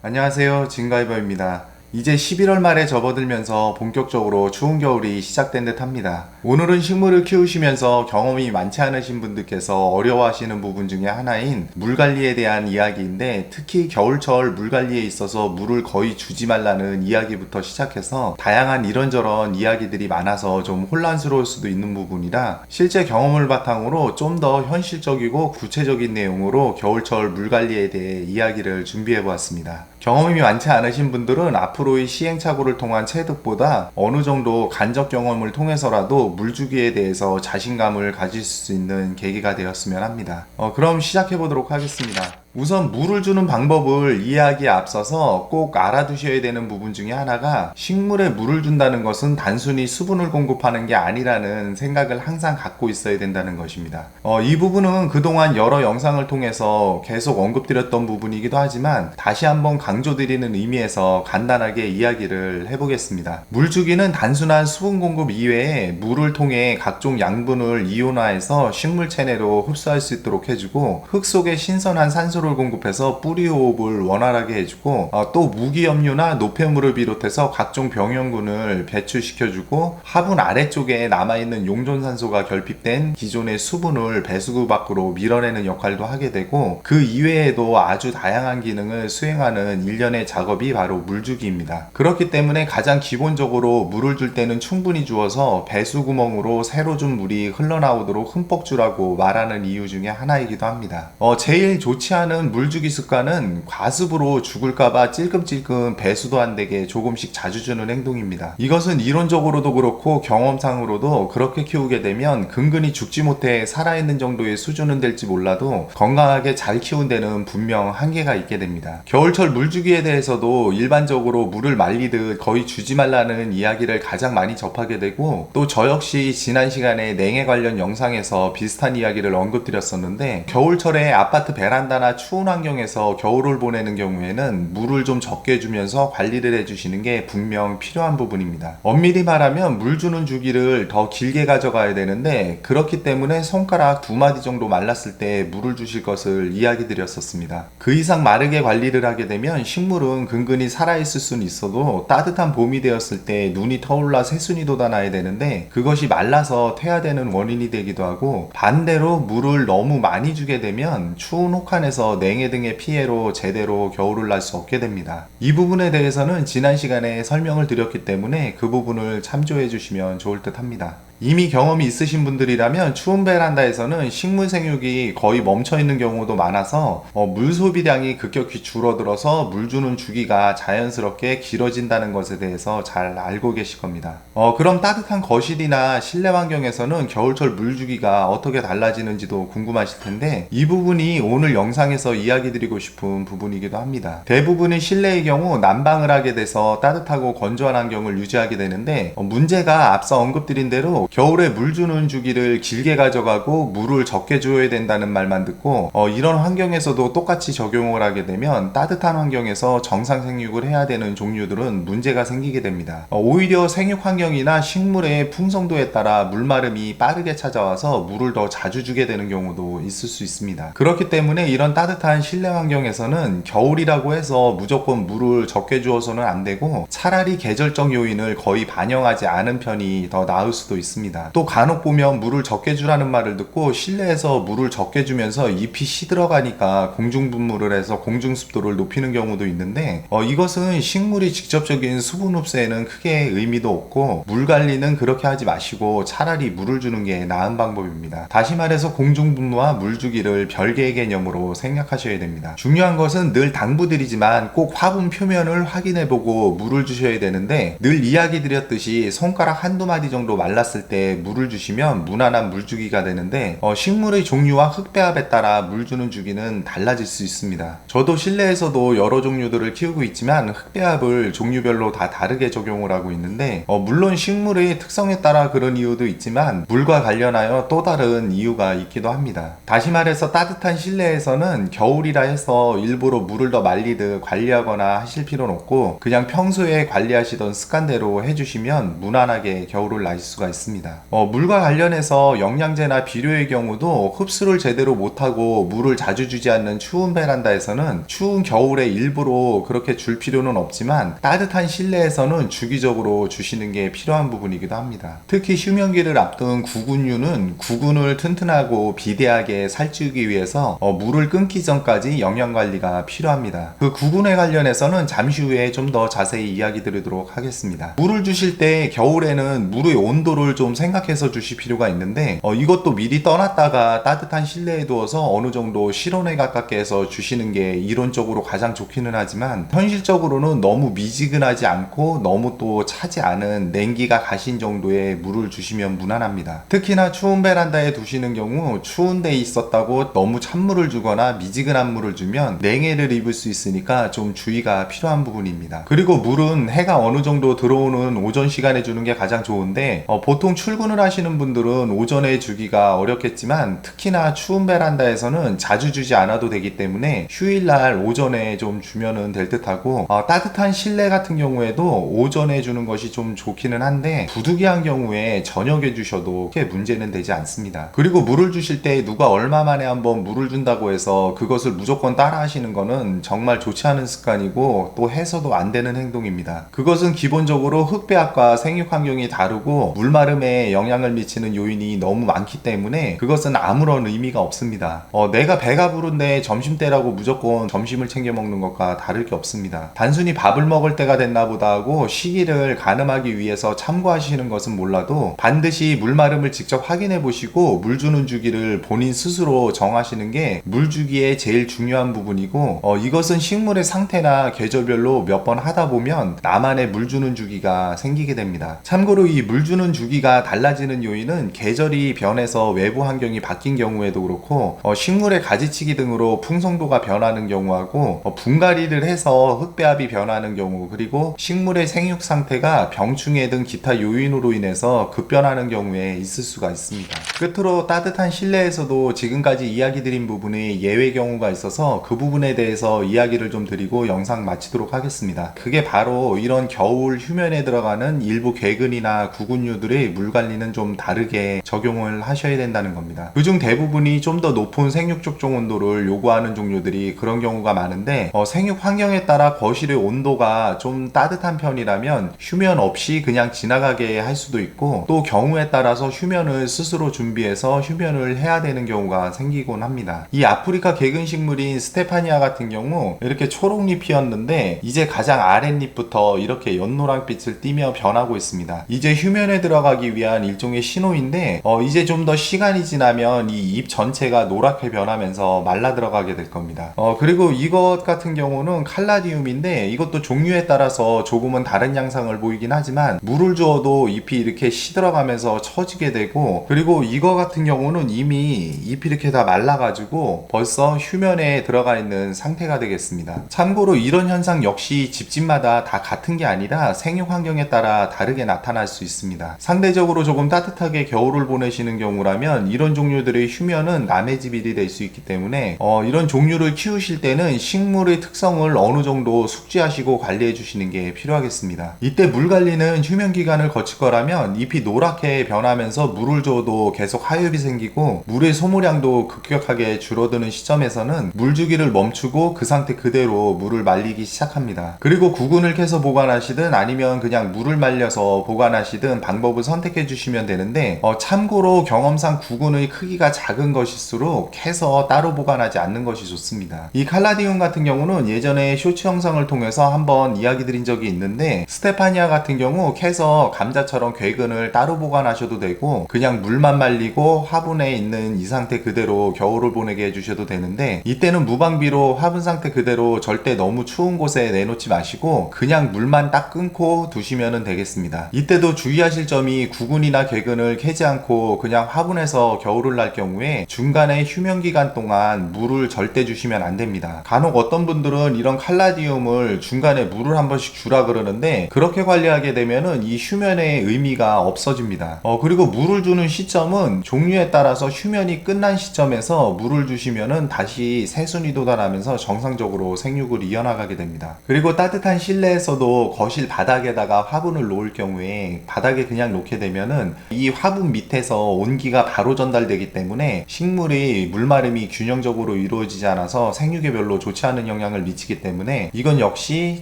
안녕하세요. 진가이버입니다. 이제 11월 말에 접어들면서 본격적으로 추운 겨울이 시작된 듯 합니다. 오늘은 식물을 키우시면서 경험이 많지 않으신 분들께서 어려워하시는 부분 중에 하나인 물 관리에 대한 이야기인데, 특히 겨울철 물 관리에 있어서 물을 거의 주지 말라는 이야기부터 시작해서 다양한 이런저런 이야기들이 많아서 좀 혼란스러울 수도 있는 부분이라, 실제 경험을 바탕으로 좀 더 현실적이고 구체적인 내용으로 겨울철 물 관리에 대해 이야기를 준비해 보았습니다. 경험이 많지 않으신 분들은 앞으로의 시행착오를 통한 체득보다 어느 정도 간접 경험을 통해서라도 물주기에 대해서 자신감을 가질 수 있는 계기가 되었으면 합니다. 그럼 시작해 보도록 하겠습니다. 우선 물을 주는 방법을 이해하기에 앞서서 꼭 알아두셔야 되는 부분 중에 하나가, 식물에 물을 준다는 것은 단순히 수분을 공급하는 게 아니라는 생각을 항상 갖고 있어야 된다는 것입니다. 이 부분은 그동안 여러 영상을 통해서 계속 언급드렸던 부분이기도 하지만 다시 한번 강조드리는 의미에서 간단하게 이야기를 해보겠습니다. 물주기는 단순한 수분 공급 이외에 물을 통해 각종 양분을 이온화해서 식물 체내로 흡수할 수 있도록 해주고, 흙 속에 신선한 산소를 공급해서 뿌리 호흡을 원활하게 해주고, 또 무기염류나 노폐물을 비롯해서 각종 병영균을 배출시켜주고, 화분 아래쪽에 남아있는 용존산소가 결핍된 기존의 수분을 배수구 밖으로 밀어내는 역할도 하게 되고, 그 이외에도 아주 다양한 기능을 수행하는 일련의 작업이 바로 물주기입니다. 그렇기 때문에 가장 기본적으로 물을 줄 때는 충분히 주어서 배수구멍으로 새로 준 물이 흘러나오도록 흠뻑 주라고 말하는 이유 중에 하나이기도 합니다. 제일 좋지 않은 물주기 습관은 과습으로 죽을까봐 찔끔찔끔 배수도 안 되게 조금씩 자주 주는 행동입니다. 이것은 이론적으로도 그렇고 경험상으로도 그렇게 키우게 되면 근근히 죽지 못해 살아있는 정도의 수준은 될지 몰라도 건강하게 잘 키운 데는 분명 한계가 있게 됩니다. 겨울철 물주기에 대해서도 일반적으로 물을 말리듯 거의 주지 말라는 이야기를 가장 많이 접하게 되고, 또 저 역시 지난 시간에 냉해 관련 영상에서 비슷한 이야기를 언급드렸었는데, 겨울철에 아파트 베란다나 추운 환경에서 겨울을 보내는 경우에는 물을 좀 적게 주면서 관리를 해주시는 게 분명 필요한 부분입니다. 엄밀히 말하면 물 주는 주기를 더 길게 가져가야 되는데, 그렇기 때문에 손가락 2마디 정도 말랐을 때 물을 주실 것을 이야기 드렸었습니다. 그 이상 마르게 관리를 하게 되면 식물은 근근히 살아있을 수는 있어도 따뜻한 봄이 되었을 때 눈이 터올라 새순이 돋아나야 되는데, 그것이 말라서 퇴화되는 원인이 되기도 하고, 반대로 물을 너무 많이 주게 되면 추운 혹한에서 냉해 등의 피해로 제대로 겨울을 날 수 없게 됩니다. 이 부분에 대해서는 지난 시간에 설명을 드렸기 때문에 그 부분을 참조해 주시면 좋을 듯 합니다. 이미 경험이 있으신 분들이라면 추운 베란다에서는 식물 생육이 거의 멈춰있는 경우도 많아서 물 소비량이 급격히 줄어들어서 물 주는 주기가 자연스럽게 길어진다는 것에 대해서 잘 알고 계실 겁니다. 그럼 따뜻한 거실이나 실내 환경에서는 겨울철 물 주기가 어떻게 달라지는지도 궁금하실 텐데, 이 부분이 오늘 영상에서 이야기 드리고 싶은 부분이기도 합니다. 대부분의 실내의 경우 난방을 하게 돼서 따뜻하고 건조한 환경을 유지하게 되는데, 문제가 앞서 언급드린 대로 겨울에 물 주는 주기를 길게 가져가고 물을 적게 줘야 된다는 말만 듣고, 이런 환경에서도 똑같이 적용을 하게 되면 따뜻한 환경에서 정상 생육을 해야 되는 종류들은 문제가 생기게 됩니다. 오히려 생육 환경이나 식물의 풍성도에 따라 물마름이 빠르게 찾아와서 물을 더 자주 주게 되는 경우도 있을 수 있습니다. 그렇기 때문에 이런 따뜻한 실내 환경에서는 겨울이라고 해서 무조건 물을 적게 주어서는 안 되고, 차라리 계절적 요인을 거의 반영하지 않은 편이 더 나을 수도 있습니다. 또 간혹 보면 물을 적게 주라는 말을 듣고 실내에서 물을 적게 주면서 잎이 시들어가니까 공중분무를 해서 공중습도를 높이는 경우도 있는데, 이것은 식물이 직접적인 수분 흡수에는 크게 의미도 없고, 물 관리는 그렇게 하지 마시고 차라리 물을 주는 게 나은 방법입니다. 다시 말해서 공중분무와 물 주기를 별개의 개념으로 생각하셔야 됩니다. 중요한 것은 늘 당부드리지만 꼭 화분 표면을 확인해보고 물을 주셔야 되는데, 늘 이야기 드렸듯이 손가락 한두 마디 정도 말랐을 때 물을 주시면 무난한 물주기가 되는데, 식물의 종류와 흙배합에 따라 물 주는 주기는 달라질 수 있습니다. 저도 실내에서도 여러 종류들을 키우고 있지만 흙배합을 종류별로 다 다르게 적용을 하고 있는데, 물론 식물의 특성에 따라 그런 이유도 있지만 물과 관련하여 또 다른 이유가 있기도 합니다. 다시 말해서 따뜻한 실내에서는 겨울이라 해서 일부러 물을 더 말리듯 관리하거나 하실 필요는 없고, 그냥 평소에 관리하시던 습관대로 해주시면 무난하게 겨울을 나실 수가 있습니다. 않습니다. 물과 관련해서 영양제나 비료의 경우도 흡수를 제대로 못하고 물을 자주 주지 않는 추운 베란다에서는 추운 겨울에 일부러 그렇게 줄 필요는 없지만 따뜻한 실내에서는 주기적으로 주시는 게 필요한 부분이기도 합니다. 특히 휴면기를 앞둔 구근류는 구근을 튼튼하고 비대하게 살찌우기 위해서 물을 끊기 전까지 영양관리가 필요합니다. 그 구근에 관련해서는 잠시 후에 좀 더 자세히 이야기 드리도록 하겠습니다. 물을 주실 때 겨울에는 물의 온도를 좀 생각해서 주실 필요가 있는데 이것도 미리 떠났다가 따뜻한 실내에 두어서 어느 정도 실온에 가깝게 해서 주시는 게 이론적으로 가장 좋기는 하지만 현실적으로는 너무 미지근하지 않고 너무 또 차지 않은 냉기가 가신 정도의 물을 주시면 무난합니다. 특히나 추운 베란다에 두시는 경우 추운 데 있었다고 너무 찬물을 주거나 미지근한 물을 주면 냉해를 입을 수 있으니까 좀 주의가 필요한 부분입니다. 그리고 물은 해가 어느 정도 들어오는 오전 시간에 주는 게 가장 좋은데 보통 출근을 하시는 분들은 오전에 주기가 어렵겠지만 특히나 추운 베란다에서는 자주 주지 않아도 되기 때문에 휴일날 오전에 좀 주면은 될 듯하고 따뜻한 실내 같은 경우에도 오전에 주는 것이 좀 좋기는 한데 부득이한 경우에 저녁에 주셔도 크게 문제는 되지 않습니다. 그리고 물을 주실 때 누가 얼마 만에 한번 물을 준다고 해서 그것을 무조건 따라 하시는 거는 정말 좋지 않은 습관이고 또 해서도 안 되는 행동입니다. 그것은 기본적으로 흙배합과 생육 환경이 다르고 물마름에 영향을 미치는 요인이 너무 많기 때문에 그것은 아무런 의미가 없습니다. 내가 배가 부른데 점심때라고 무조건 점심을 챙겨 먹는 것과 다를 게 없습니다. 단순히 밥을 먹을 때가 됐나 보다 하고 시기를 가늠하기 위해서 참고하시는 것은 몰라도 반드시 물마름을 직접 확인해 보시고 물 주는 주기를 본인 스스로 정하시는 게 물 주기의 제일 중요한 부분이고 이것은 식물의 상태나 계절별로 몇 번 하다 보면 나만의 물 주는 주기가 생기게 됩니다. 참고로 이 물 주는 주기가 달라지는 요인은 계절이 변해서 외부 환경이 바뀐 경우에도 그렇고 식물의 가지치기 등으로 풍성도가 변하는 경우하고 분갈이를 해서 흙배합이 변하는 경우 그리고 식물의 생육 상태가 병충해 등 기타 요인으로 인해서 급변하는 경우에 있을 수가 있습니다. 끝으로 따뜻한 실내에서도 지금까지 이야기 드린 부분이 예외 경우가 있어서 그 부분에 대해서 이야기를 좀 드리고 영상 마치도록 하겠습니다. 그게 바로 이런 겨울 휴면에 들어가는 일부 궤근이나 구근류들의 물 관리는 좀 다르게 적용을 하셔야 된다는 겁니다. 그중 대부분이 좀 더 높은 생육 적정 온도를 요구하는 종류들이 그런 경우가 많은데 생육 환경에 따라 거실의 온도가 좀 따뜻한 편이라면 휴면 없이 그냥 지나가게 할 수도 있고 또 경우에 따라서 휴면을 스스로 준비해서 휴면을 해야 되는 경우가 생기곤 합니다. 이 아프리카 궤근 식물인 스테파니아 같은 경우 이렇게 초록잎이었는데 이제 가장 아랫잎부터 이렇게 연노랑빛을 띠며 변하고 있습니다. 이제 휴면에 들어가기 위한 일종의 신호인데 이제 좀 더 시간이 지나면 이 잎 전체가 노랗게 변하면서 말라 들어가게 될 겁니다. 그리고 이것 같은 경우는 칼라디움인데 이것도 종류에 따라서 조금은 다른 양상을 보이긴 하지만 물을 주어도 잎이 이렇게 시들어가면서 처지게 되고 그리고 이거 같은 경우는 이미 잎이 이렇게 다 말라가지고 벌써 휴면에 들어가 있는 상태가 되겠습니다. 참고로 이런 현상 역시 집집마다 다 같은 게 아니라 생육 환경에 따라 다르게 나타날 수 있습니다. 상대적으로 조금 따뜻하게 겨울을 보내시는 경우라면 이런 종류들의 휴면은 남의 집일이 될 수 있기 때문에 이런 종류를 키우실 때는 식물의 특성을 어느 정도 숙지하시고 관리해 주시는 게 필요하겠습니다. 이때 물 관리는 휴면 기간을 거칠 거라면 잎이 노랗게 변하면서 물을 줘도 계속 하엽이 생기고 물의 소모량도 급격하게 줄어드는 시점에서는 물 주기를 멈추고 그 상태 그대로 물을 말리기 시작합니다. 그리고 구근을 캐서 보관하시든 아니면 그냥 물을 말려서 보관하시든 방법을 선택해 주시면 되는데 참고로 경험상 구근의 크기가 작은 것일수록 캐서 따로 보관하지 않는 것이 좋습니다. 이 칼라디움 같은 경우는 예전에 쇼츠 영상을 통해서 한번 이야기 드린 적이 있는데 스테파니아 같은 경우 캐서 감자처럼 궤근을 따로 보관하셔도 되고 그냥 물만 말리고 화분에 있는 이 상태 그대로 겨울을 보내게 해주셔도 되는데 이때는 무방비로 화분 상태 그대로 절대 너무 추운 곳에 내놓지 마시고 그냥 물만 딱 끊고 두시면 되겠습니다. 이때도 주의하실 점이 구근이나 궤근을 캐지 않고 그냥 화분에서 겨울을 날 경우에 중간에 휴면 기간 동안 물을 절대 주시면 안 됩니다. 간혹 어떤 분들은 이런 칼라디움을 중간에 물을 한 번씩 주라 그러는데 그렇게 관리하게 되면은 이 휴면의 의미가 없어집니다. 그리고 물을 주는 시점은 종류에 따라서 휴면이 끝난 시점에서 물을 주시면은 다시 새순이 돋아나면서 정상적으로 생육을 이어나가게 됩니다. 그리고 따뜻한 실내에서도 거실 바닥에다가 화분을 놓을 경우에 바닥에 그냥 놓게 되면은 이 화분 밑에서 온기가 바로 전달되기 때문에 식물이 물마름이 균형적으로 이루어지지 않아서 생육에 별로 좋지 않은 영향을 미치기 때문에 이건 역시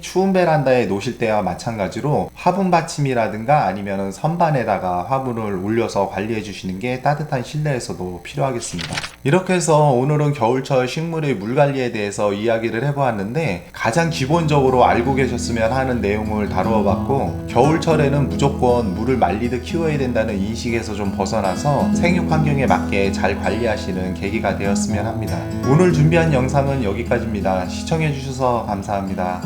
추운 베란다에 놓으실 때와 마찬가지로 화분 받침이라든가 아니면 선반에다가 화분을 올려서 관리해 주시는 게 따뜻한 실내에서도 필요하겠습니다. 이렇게 해서 오늘은 겨울철 식물의 물 관리에 대해서 이야기를 해보았는데 가장 기본적으로 알고 계셨으면 하는 내용을 다루어 봤고, 겨울철에는 무조건 물을 말리듯 키워야 된다는 인식에서 좀 벗어나서 생육 환경에 맞게 잘 관리하시는 계기가 되었으면 합니다. 오늘 준비한 영상은 여기까지입니다. 시청해 주셔서 감사합니다.